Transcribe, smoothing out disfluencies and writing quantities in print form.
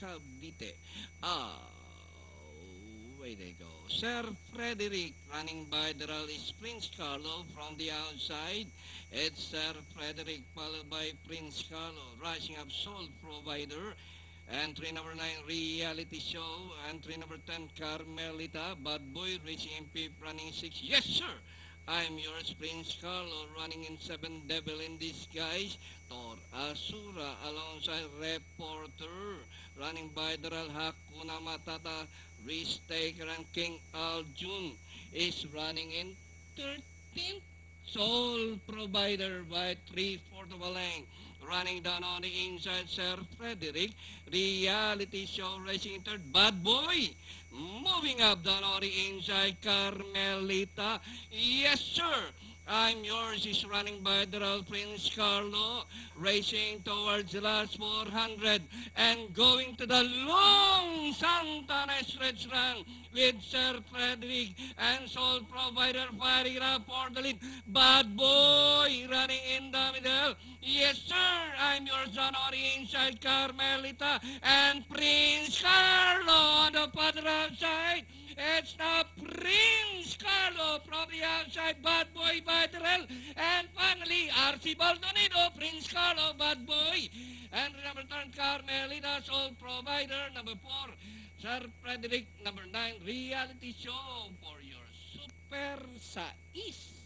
Cavite. Way they go. Sir Frederick running by the rally is Prince Carlo from the outside. It's Sir Frederick followed by Prince Carlo. Rising up Soul Provider. Entry number 9, Reality Show. Entry number 10, Carmelita. Bad Boy reaching in fifth, running 6. Yes, sir! I'm yours, Prince Carlo, running in 7, Devil in Disguise. Tor Asura alongside Reporter. Running by Daral Hakuna Matata. Risk Taker and King Aljun is running in 13th. Soul Provider by 3/4 of a length. Running down on the inside, Sir Frederick. Reality Show racing third. Bad Boy. Moving up down on the inside, Carmelita. Yes, sir. I'm yours is running by the Royal Prince Carlo, racing towards the last 400 and going to the long Santa Ana stretch run with Sir Frederick and Soul Provider firing up for the lead. Bad Boy running in the middle. Yes, sir. I'm yours on the inside, Carmelita and Prince Carlo on the further outside. It's now Prince Carlo from the outside, Bad Boy by the rail. And finally, RC Baldonado, Prince Carlo, Bad Boy. And number 10, Carmelita, Soul Provider. Number 4, Sir Frederick. Number 9, Reality Show for your Super Sais.